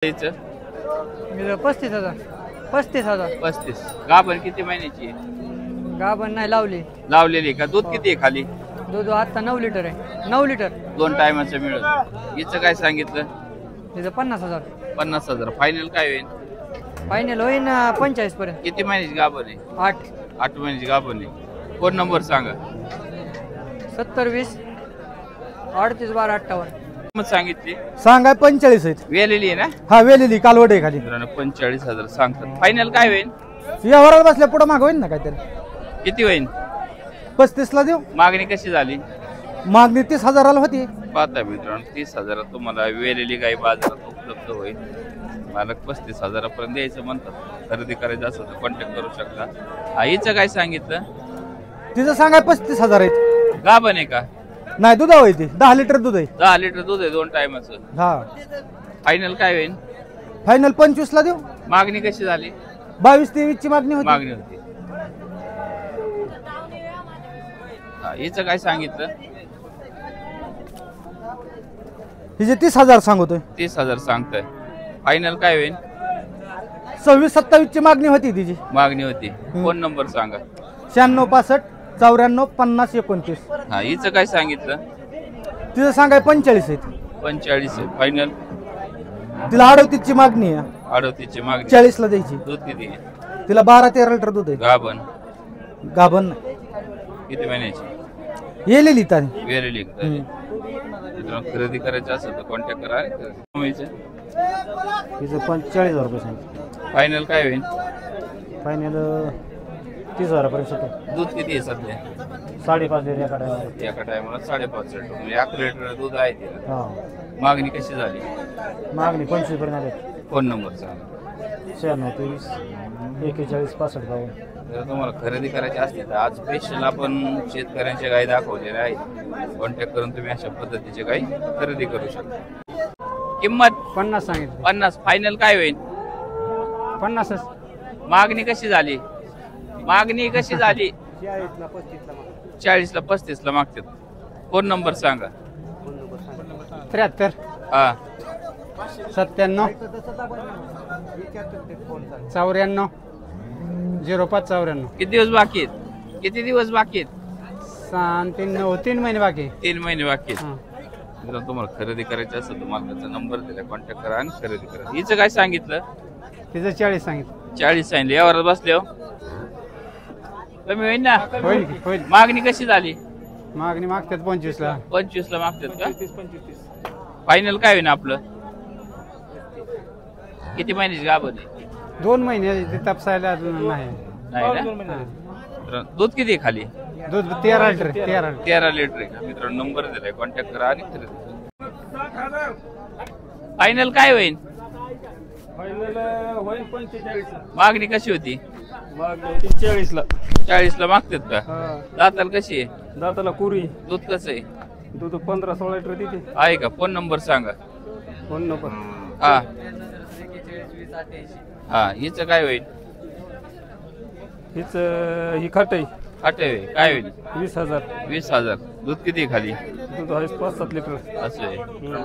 35,000 35 गाभण किती महिन्याची आहे? गाभण नाही लावली. लावलेली का? दूध किती आहे खाली? दूध आता 9 लिटर आहे. 9 लिटर दोन टायमाचं मिळत. हिचं काय सांगितलं? तिचं 50,000. 50,000 फायनल काय होईल? फायनल होईन 45 पर्यंत. किती महिन्याची गाभण आहे? 8 महिन्याची गाभण आहे. फोन नंबर सांगा. 70 20 38 12 58. मग सांगितली सांगाय 45 आहेत. वेलेली आहे ना? हा वेलेली कालवड आहे खाली. 45,000 सांगतात. फायनल काय होईल? व्यवहारात बसल्या पुढे माग होईल ना काहीतरी. किती होईल? 35 ला देऊ. मागणी कशी झाली? मागणी 30,000ला होती. पाहता मित्रांनो 30,000 तुम्हाला वेलेली गाई बाजारात उपलब्ध होईल. मालक 35,000 पर्यंत द्यायचं म्हणतात. खरेदी करायचं असेल तर कॉन्टॅक्ट करू शकता. आईचं काय सांगितलं? तिचं सांगाय 35,000 आहेत. गाभण आहे का? नाही दुधा होईल ती 10 लिटर दूध आहे. 10 लिटर दूध आहे दोन टायमाचं. हा फायनल काय होईल? फायनल 25 ला देऊ. मागणी कशी झाली? 22-23 ची मागणी होती. मागणी होती. हिचं काय सांगितलं? हिचे 30,000 सांगतोय. 30,000 सांगताय. फायनल काय होईल? 26-27 ची मागणी होती तिची. मागणी होती. फोन नंबर सांगा. 96 65 94 50 29. हा हिचं काय सांगितलं? तिचं सांगाय 45 आहेत. 45 आहे. फायनल तिला 38 ची मागणी आहे. 38ची मागणी. 40 ला द्यायची. दूध किती आहे? तिला 12-13 लिटर दूध आहे. गाभण गाभण नाही. किती महिन्याची? येलेली तारी. वेरेली खरेदी करायची असेल तर कॉन्टॅक्ट करा. तिचं 45,000 रुपये सांगितलं. फायनल काय होईल? फायनल 30,000 पर्यंत. दूध किती आहे सध्या? 5.5 लिटर एका टायमाला 5.5 लिटर म्हणजे 1 लिटर दूध आहे तिला. हा मागणी कशी झाली? मागणी 25 पर्यंत आली. फोन नंबर सांगा. 96 23 41 65 52. जर तुम्हाला खरेदी करायची असते तर आज स्पेशल आपण शेतकऱ्यांच्या गाई दाखवलेल्या आहेत. कॉन्टॅक्ट करून तुम्ही अशा पद्धतीचे गाई खरेदी करू शकता. किंमत 50 सांगितलं. 50. फायनल काय होईल? 50. मागणी कशी झाली? मागणी कशी झाली? 40 ला 35 ला मागतात. फोन नंबर सांगा. 73 हा 97 94 05 94. किती दिवस बाकी आहेत? किती दिवस बाकी आहेत? 3 महिने बाकी. 3 महिने बाकी आहेत. जर तुम्हाला खरेदी करायची असेल तर मालकाचा नंबर दिला कॉन्टॅक्ट करा आणि खरेदी करा. हिचं काय सांगितलं? तिचं 40 सांगितलं. 40 सांगितलं. यावर बसले हो कमी होईल ना? होईल. मागणी कशी झाली? मागणी मागतात 25 ला. 25 ला मागतात का? फायनल काय होईल आपलं? किती महिन्याची गाभण आहे? 2 महिने तपसायला अजून नाही. नाही ना? तर दूध किती आहे खाली? दूध 13 लिटर. 13 लिटर आहे का? मित्रांनो नंबर दिलाय कॉन्टॅक्ट करा आणि खरेदी करा. फायनल काय होईल? मागणी कशी होती? 40 ला. 40 ला मागतात का? दाताला कशी आहे? दाताला कुरी. दूध कसं आहे? दूध 15-16 लिटर देते. आहे का? फोन नंबर सांगा. फोन नंबर हा हा हिचं काय होईल? हीच ही खाट आहे. काय होईल? 20,000. 20,000. दूध किती आहे खाली? दूध आहे 5-7 लिटर. असं आहे.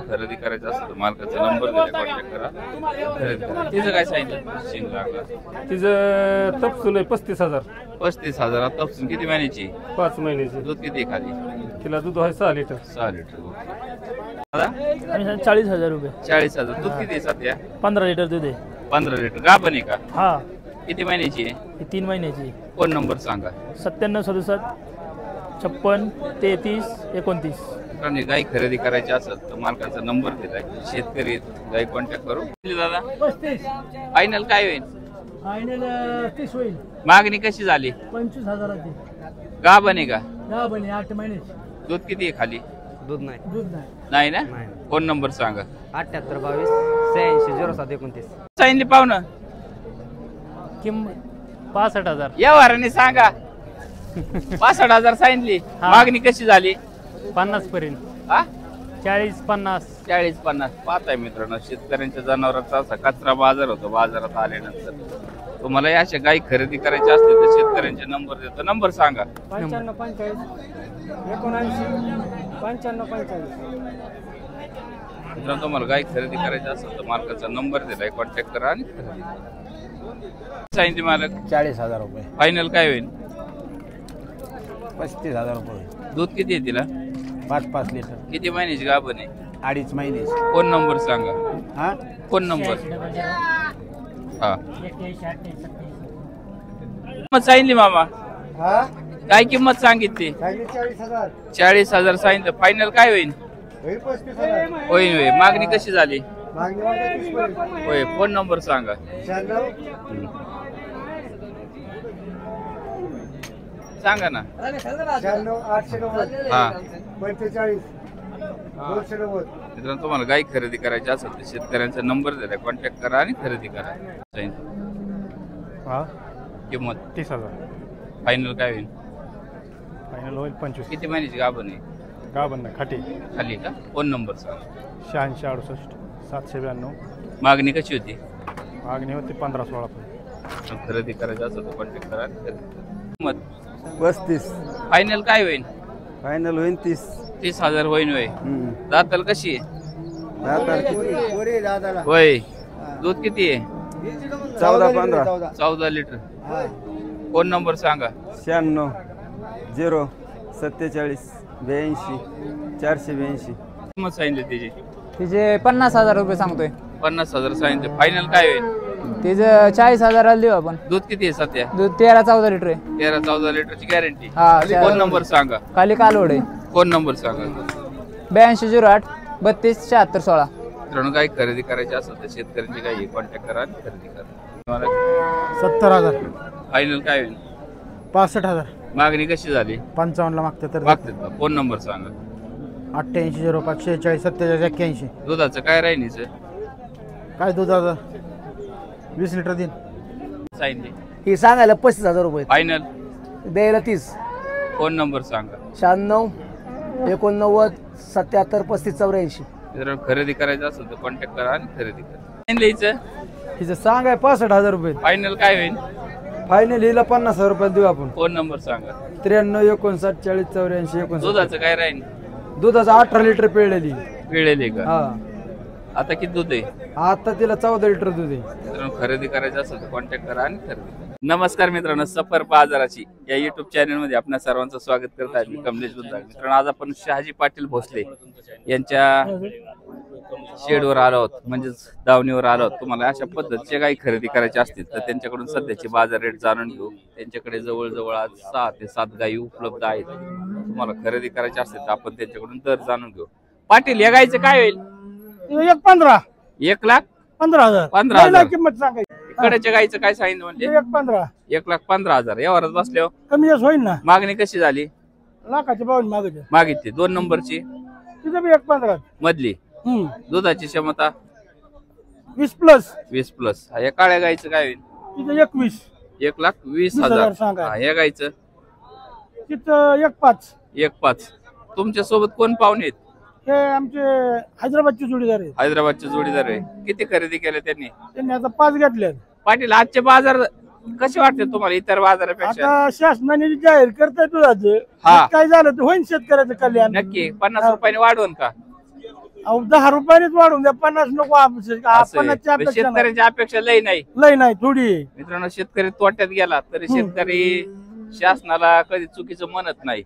खरेदी करायचं असतं तर मालकाचा नंबर दिला कॉन्टॅक्ट करा खरेदी करा. तिचं काय सांगितलं? शिंग लागला. तिचं तपसूल आहे 35,000. 35,000 तपसून. किती महिन्याची? 5 महिन्याची. दूध किती आहे खाली? तिला दूध आहे 6 लिटर. 6 लिटर. 40,000 रुपये. 40,000. दूध किती आहे सध्या? 15 लिटर दूध आहे. 15 लिटर. गाभण आहे का? हा. किती महिन्याची आहे? ही 3 महिन्याची. फोन नंबर सांगा. 97 67 56 33 29. गाई खरेदी करायची असेल तर मालकाचा नंबर दिलाय. शेतकरी गाई कॉन्टॅक्ट करू. दादा 35. फायनल काय होईल? फायनल 30 होईल. मागणी कशी झाली? 25,000ची. गाभण आहे का? गाभण 8 महिन्याची. दूध किती आहे खाली? दूध नाही. नाही ना? फोन नंबर सांगा. 78 22 86 07 29. सांगितले पाहुणं किंमत 65,000. व्यवहाराने सांगा. 65,000 सांगितली. मागणी कशी झाली? 50 पर्यंत. 40 50. 40 50. पाहताय मित्रांनो शेतकऱ्यांच्या जनावरांचा असा कचरा बाजार होतो. बाजारात आल्यानंतर तुम्हाला अशा गाई खरेदी करायची असते तर शेतकऱ्यांचे नंबर देतो. नंबर सांगा. 95 45 79 95 45. मित्रांनो तुम्हाला गाय खरेदी करायची असेल तर मालकाचा नंबर दिलाय, कॉन्टॅक्ट करा आणि खरेदी करा. सांगितले मालक 40,000 रुपये. फायनल काय होईल? 35,000 रुपये. दूध किती आहे तिला? 5-5 लिटर. किती महिन्याची गाभण आहे? 2.5 महिने. फोन नंबर सांगा. हा फोन नंबर हा किंमत सांगितली मामा? हा काय किंमत सांगितली? 40,000. 40,000 सांगितलं. फायनल काय होईल? 35,000. होईल होय. मागणी कशी झाली? मागणी वाटते 30 पर्यंत. होय. फोन नंबर सांगा. 96. सांगा ना. 96 890 हा 45 290. मित्रांनो तुम्हाला गाय खरेदी करायची असेल तर शेतकऱ्यांचा नंबर दिलाय, कॉन्टॅक्ट करा आणि खरेदी करा. हा किंमत 30,000. फायनल काय होईल? फायनल होईल 25. किती महिन्याची गाभण आहे? गाभण खाटी. खाली का? फोन नंबर सांगा. 86 68 792. मागणी कशी होती? मागणी होती 15-16 पर्यंत. खरेदी करायची असेल तर कॉन्टॅक्ट करा आणि खरेदी करा. किंमत 35. फायनल काय होईल? फायनल होईल 30. 30,000 होईल होय. दाताल कशी आहे? दादा होय. दूध किती आहे? 14-15. 14 लिटर. फोन नंबर सांगा. 96 0 47 82 482. किंमत सांगितली त्याची? तिचे 50,000 रुपये सांगतोय. 50,000 सांगितले. फायनल काय होईल? तिचं 40,000 देऊ आपण. दूध किती आहे सध्या? दूध 13-14 लिटर आहे. 13-14 लिटरची गॅरंटी. हा फोन नंबर सांगा. खाली कालवड आहे. फोन नंबर सांगा. 8208 32 76 16. मित्रांनो गाय खरेदी करायची असेल तर शेतकऱ्यांची गाय कॉन्टॅक्ट करा आणि खरेदी करा. 70,000. फायनल काय होईल? 65,000. मागणी कशी झाली? 55 मागते तर मागतात का? फोन नंबर सांगा. 88 05 46 47 81. दुधाचं काय राहिनीचं? काय दुधाचं 20 लिटर दिन. सांगितले. ही सांगायला 35,000 रुपये, फायनल द्यायला 30. फोन नंबर सांगा. 96 89 77 35 84. मित्रांनो खरेदी करायचं असेल तर कॉन्टॅक्ट करा आणि खरेदी करा. द्यायचं हिचं सांगाय 65,000 रुपये. फायनल काय होईल? फायनल हिला 50,000 रुपये देऊ आपण. फोन नंबर सांगा. 93 59 40 84 89. दुधाचं काय राहील? दुधाचं 18 लिटर पिळलेली. पिळेले का? हा आता किती दूध आहे? आता तिला 14 लिटर दूध आहे. मित्रांनो खरेदी करायचं असेल तर कॉन्टॅक्ट करा आणि खरेदी करा. नमस्कार मित्रांनो, सफर बाजाराची या युट्यूब चॅनल मध्ये आपल्या सर्वांचं स्वागत करत आहे. मी कमलेश बुद्धाग. मित्रांनो आज आपण शहाजी पाटील भोसले यांच्या शेडवर आलो आहोत, म्हणजेच दावणीवर आलो आहोत. तुम्हाला अशा पद्धतीचे काही खरेदी करायचे असतील तर त्यांच्याकडून सध्याचे बाजार रेट जाणून घेऊ. त्यांच्याकडे जवळजवळ आज 6 ते 7 गायी उपलब्ध आहेत. तुम्हाला खरेदी करायचे असतील तर आपण त्यांच्याकडून दर जाणून घेऊ. पाटील या गायचं काय होईल? 1,15. 1,15,000. 15,000 किंमत सांगायची. इकडेच्या गायचं काय सांगितलं म्हणजे? 1,15. 1,15,000. यावरच बसल्यावर कमी जास्त होईल ना. मागणी कशी झाली? लाखाची बावन्न मागायची. मागितली 2 नंबरची तिचं बी 1,15. मधली. दुधाची क्षमता 20+. 20+. या काळ्या गायचं काय होईल? तिचं 21. 1,20,000. सांगा. या गायचं तिथं 1,5. 1,5. तुमच्या सोबत कोण पाहुणे आहेत? हे आमचे हैदराबादचे जोडीदार आहेत. हैदराबादचे जोडीदार आहे. किती खरेदी केले त्यांनी? त्यांनी आता 5 घेतले. पाटील आजचे बाजार कसे वाटते तुम्हाला इतर बाजारापेक्षा? आता शासनाने जाहीर करताय तुझं हा. काय झालं तर होईल शेतकऱ्याचं कल्याण. नक्की 50 रुपयाने वाढवून का? 10 रुपयानेच वाढून द्या, 50 नको. असं आहे. 50च्या अपेक्षा नाही. शेतकऱ्यांची अपेक्षा लई नाही. लय नाही थोडी. मित्रांनो शेतकरी तोट्यात गेला तरी शेतकरी शासनाला कधी चुकीचं म्हणत नाही.